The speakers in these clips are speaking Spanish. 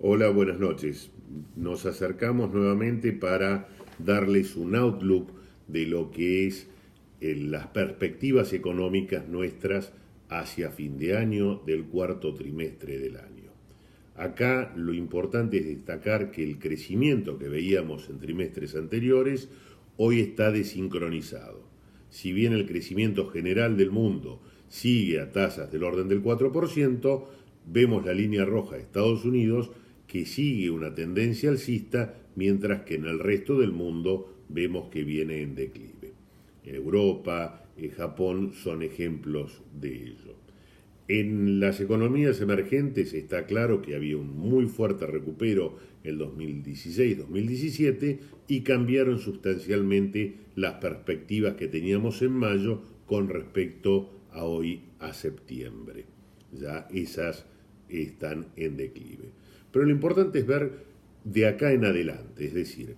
Hola, buenas noches. Nos acercamos nuevamente para darles un outlook de lo que es las perspectivas económicas nuestras hacia fin de año del cuarto trimestre del año. Acá lo importante es destacar que el crecimiento que veíamos en trimestres anteriores hoy está desincronizado. Si bien el crecimiento general del mundo sigue a tasas del orden del 4%, vemos la línea roja de Estados Unidos que sigue una tendencia alcista, mientras que en el resto del mundo vemos que viene en declive. Europa, Japón son ejemplos de ello. En las economías emergentes está claro que había un muy fuerte recupero en el 2016-2017 y cambiaron sustancialmente las perspectivas que teníamos en mayo con respecto a hoy, a septiembre. Ya esas están en declive. Pero lo importante es ver de acá en adelante, es decir,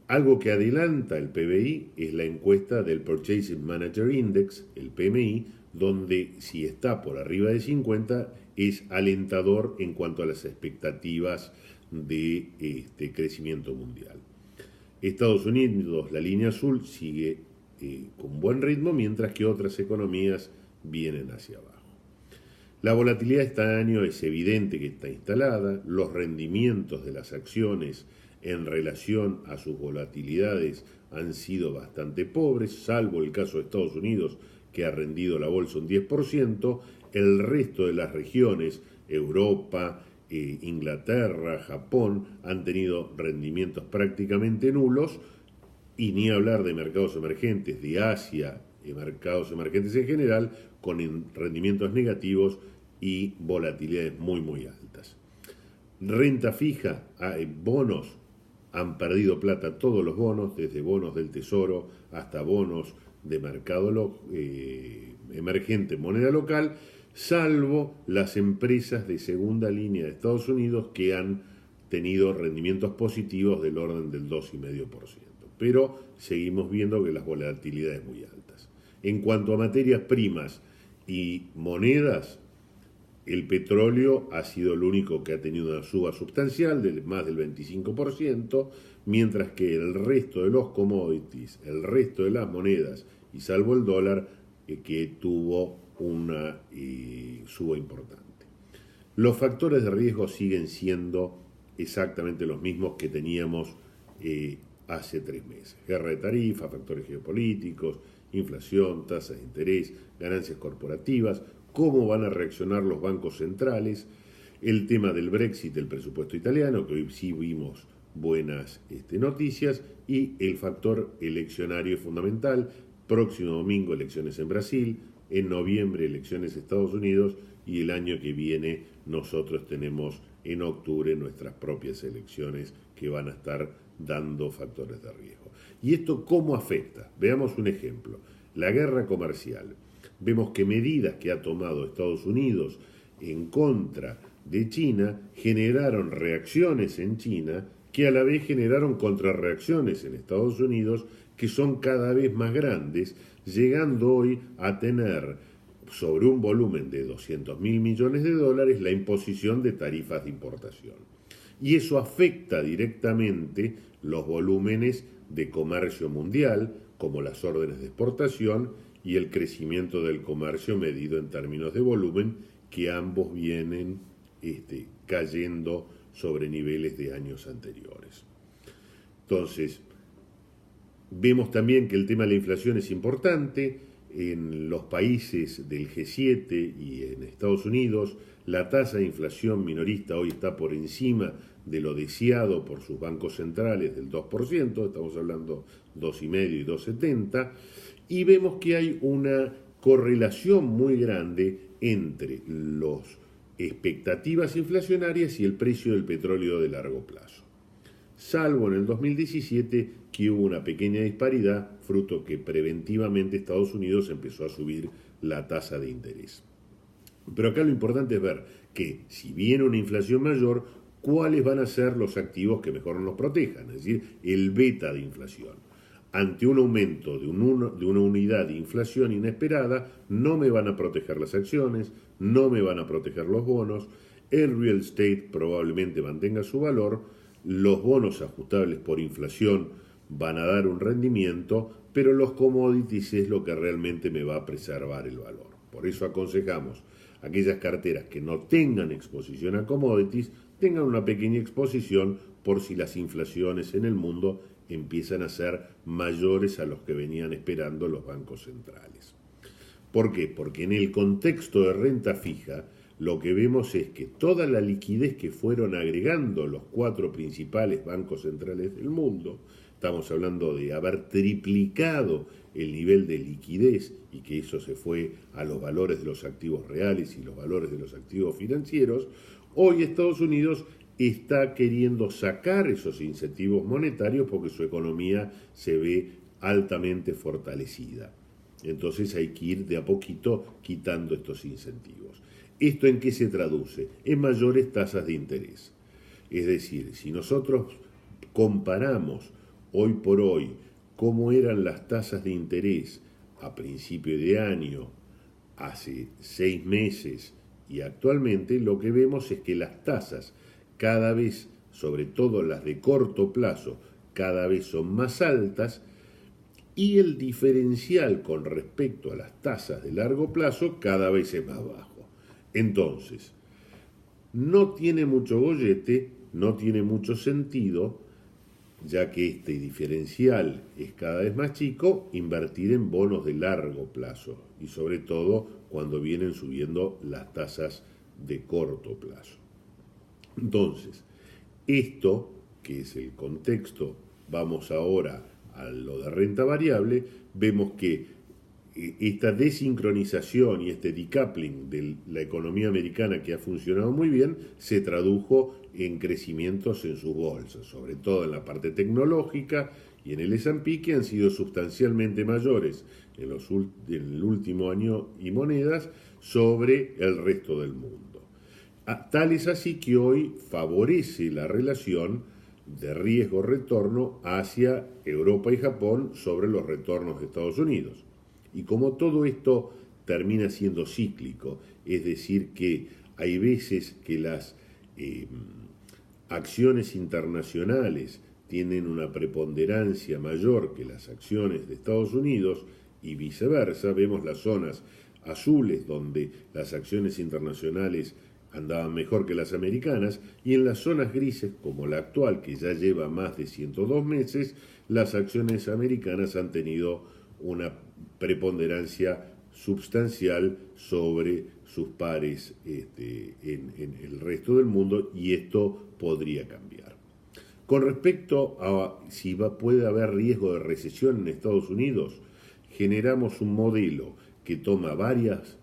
algo que adelanta el PBI es la encuesta del Purchasing Manager Index, el PMI, donde si está por arriba de 50 es alentador en cuanto a las expectativas de crecimiento mundial. Estados Unidos, la línea azul, sigue con buen ritmo, mientras que otras economías vienen hacia abajo. La volatilidad este año es evidente que está instalada, los rendimientos de las acciones en relación a sus volatilidades han sido bastante pobres, salvo el caso de Estados Unidos, que ha rendido la bolsa un 10%, el resto de las regiones, Europa, Inglaterra, Japón, han tenido rendimientos prácticamente nulos, y ni hablar de mercados emergentes de Asia y mercados emergentes en general, con rendimientos negativos y volatilidades muy altas. Renta fija, bonos, han perdido plata todos los bonos, desde bonos del Tesoro hasta bonos de mercado emergente, moneda local, salvo las empresas de segunda línea de Estados Unidos que han tenido rendimientos positivos del orden del 2,5%. Pero seguimos viendo que las volatilidades muy altas. En cuanto a materias primas y monedas, el petróleo ha sido el único que ha tenido una suba sustancial de más del 25%, mientras que el resto de los commodities, el resto de las monedas, y salvo el dólar, que tuvo una suba importante. Los factores de riesgo siguen siendo exactamente los mismos que teníamos hace 3 meses. Guerra de tarifas, factores geopolíticos, inflación, tasas de interés, ganancias corporativas, cómo van a reaccionar los bancos centrales, el tema del Brexit, el presupuesto italiano, que hoy sí vimos buenas noticias, y el factor eleccionario fundamental. Próximo domingo elecciones en Brasil, en noviembre elecciones en Estados Unidos, y el año que viene nosotros tenemos en octubre nuestras propias elecciones que van a estar dando factores de riesgo. ¿Y esto cómo afecta? Veamos un ejemplo. La guerra comercial. Vemos que medidas que ha tomado Estados Unidos en contra de China generaron reacciones en China, que a la vez generaron contrarreacciones en Estados Unidos, que son cada vez más grandes, llegando hoy a tener sobre un volumen de 200.000 millones de dólares la imposición de tarifas de importación. Y eso afecta directamente los volúmenes de comercio mundial, como las órdenes de exportación y el crecimiento del comercio medido en términos de volumen, que ambos vienen cayendo sobre niveles de años anteriores. Entonces, vemos también que el tema de la inflación es importante. En los países del G7 y en Estados Unidos, la tasa de inflación minorista hoy está por encima de lo deseado por sus bancos centrales del 2%, estamos hablando 2,5 y 2,70, y vemos que hay una correlación muy grande entre las expectativas inflacionarias y el precio del petróleo de largo plazo. Salvo en el 2017, que hubo una pequeña disparidad, fruto que preventivamente Estados Unidos empezó a subir la tasa de interés. Pero acá lo importante es ver que, si viene una inflación mayor, cuáles van a ser los activos que mejor nos protejan, es decir, el beta de inflación. Ante un aumento de una unidad de inflación inesperada, no me van a proteger las acciones, no me van a proteger los bonos. el real estate probablemente mantenga su valor, los bonos ajustables por inflación van a dar un rendimiento, pero los commodities es lo que realmente me va a preservar el valor. Por eso aconsejamos aquellas carteras que no tengan exposición a commodities, tengan una pequeña exposición por si las inflaciones en el mundo empiezan a ser mayores a los que venían esperando los bancos centrales. ¿Por qué? Porque en el contexto de renta fija, lo que vemos es que toda la liquidez que fueron agregando los 4 principales bancos centrales del mundo, estamos hablando de haber triplicado el nivel de liquidez y que eso se fue a los valores de los activos reales y los valores de los activos financieros, hoy Estados Unidos está queriendo sacar esos incentivos monetarios porque su economía se ve altamente fortalecida. Entonces hay que ir de a poquito quitando estos incentivos. ¿Esto en qué se traduce? En mayores tasas de interés. Es decir, si nosotros comparamos hoy por hoy cómo eran las tasas de interés a principio de año, hace 6 meses y actualmente, lo que vemos es que las tasas cada vez, sobre todo las de corto plazo, cada vez son más altas y el diferencial con respecto a las tasas de largo plazo cada vez es más bajo. Entonces, no tiene mucho gollete, no tiene mucho sentido, ya que este diferencial es cada vez más chico, invertir en bonos de largo plazo y sobre todo cuando vienen subiendo las tasas de corto plazo. Entonces, esto, que es el contexto, vamos ahora a lo de renta variable, vemos que esta desincronización y este decoupling de la economía americana que ha funcionado muy bien se tradujo en crecimientos en sus bolsas, sobre todo en la parte tecnológica y en el S&P, que han sido sustancialmente mayores en el último año y monedas sobre el resto del mundo. Tal es así que hoy favorece la relación de riesgo-retorno hacia Europa y Japón sobre los retornos de Estados Unidos. Y como todo esto termina siendo cíclico, es decir, que hay veces que las acciones internacionales tienen una preponderancia mayor que las acciones de Estados Unidos y viceversa, vemos las zonas azules donde las acciones internacionales andaban mejor que las americanas, y en las zonas grises, como la actual, que ya lleva más de 102 meses, las acciones americanas han tenido una preponderancia substancial sobre sus pares en el resto del mundo, y esto podría cambiar. Con respecto a si puede haber riesgo de recesión en Estados Unidos, generamos un modelo que toma varias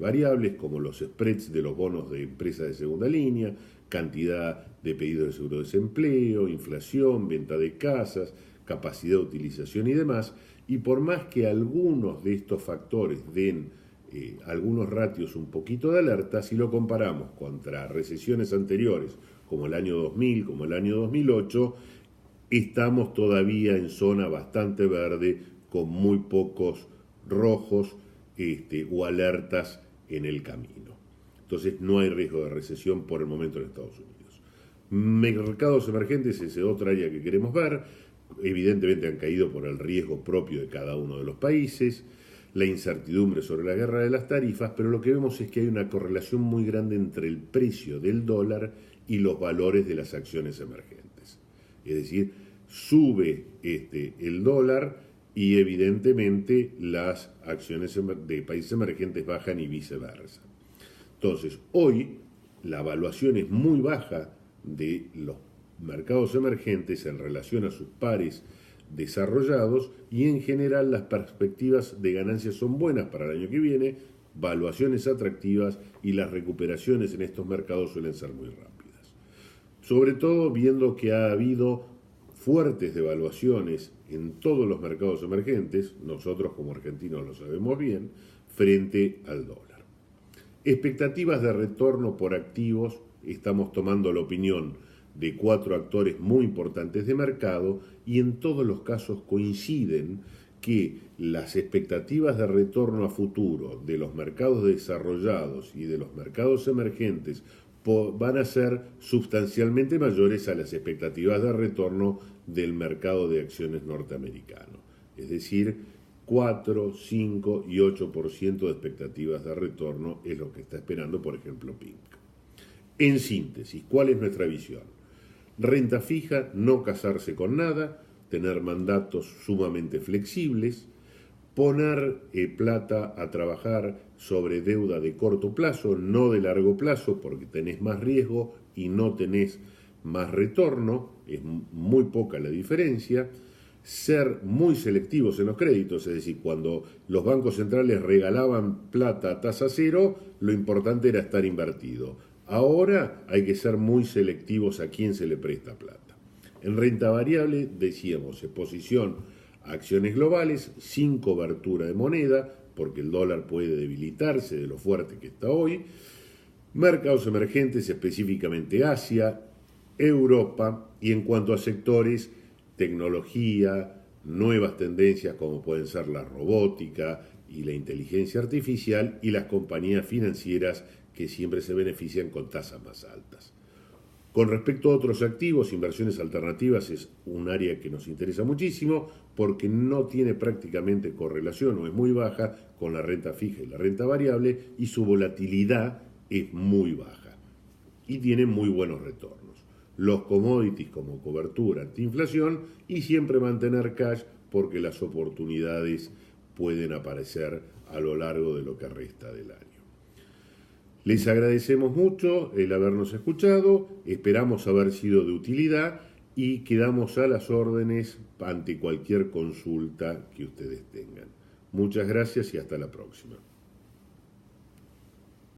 variables como los spreads de los bonos de empresas de segunda línea, cantidad de pedidos de seguro de desempleo, inflación, venta de casas, capacidad de utilización y demás, y por más que algunos de estos factores den algunos ratios un poquito de alerta, si lo comparamos contra recesiones anteriores como el año 2000, como el año 2008, estamos todavía en zona bastante verde con muy pocos rojos o alertas en el camino. Entonces no hay riesgo de recesión por el momento en Estados Unidos. Mercados emergentes es otra área que queremos ver. Evidentemente han caído por el riesgo propio de cada uno de los países, la incertidumbre sobre la guerra de las tarifas, pero lo que vemos es que hay una correlación muy grande entre el precio del dólar y los valores de las acciones emergentes. Es decir, sube el dólar y evidentemente las acciones de países emergentes bajan y viceversa. Entonces, hoy la evaluación es muy baja de los mercados emergentes en relación a sus pares desarrollados y en general las perspectivas de ganancias son buenas para el año que viene, valuaciones atractivas y las recuperaciones en estos mercados suelen ser muy rápidas. Sobre todo viendo que ha habido fuertes devaluaciones en todos los mercados emergentes, nosotros como argentinos lo sabemos bien, frente al dólar. Expectativas de retorno por activos, estamos tomando la opinión de 4 actores muy importantes de mercado y en todos los casos coinciden que las expectativas de retorno a futuro de los mercados desarrollados y de los mercados emergentes van a ser sustancialmente mayores a las expectativas de retorno del mercado de acciones norteamericano. Es decir, 4, 5 y 8% de expectativas de retorno es lo que está esperando, por ejemplo, Pink. En síntesis, ¿cuál es nuestra visión? Renta fija, no casarse con nada, tener mandatos sumamente flexibles, poner plata a trabajar sobre deuda de corto plazo, no de largo plazo, porque tenés más riesgo y no tenés más retorno, es muy poca la diferencia. Ser muy selectivos en los créditos, es decir, cuando los bancos centrales regalaban plata a tasa cero, lo importante era estar invertido. Ahora hay que ser muy selectivos a quién se le presta plata. En renta variable, decíamos, exposición a acciones globales sin cobertura de moneda, porque el dólar puede debilitarse de lo fuerte que está hoy. Mercados emergentes, específicamente Asia, Europa, y en cuanto a sectores, tecnología, nuevas tendencias como pueden ser la robótica y la inteligencia artificial, y las compañías financieras que siempre se benefician con tasas más altas. Con respecto a otros activos, inversiones alternativas es un área que nos interesa muchísimo porque no tiene prácticamente correlación o es muy baja con la renta fija y la renta variable y su volatilidad es muy baja y tiene muy buenos retornos. Los commodities como cobertura antiinflación y siempre mantener cash porque las oportunidades pueden aparecer a lo largo de lo que resta del año. Les agradecemos mucho el habernos escuchado, esperamos haber sido de utilidad y quedamos a las órdenes ante cualquier consulta que ustedes tengan. Muchas gracias y hasta la próxima.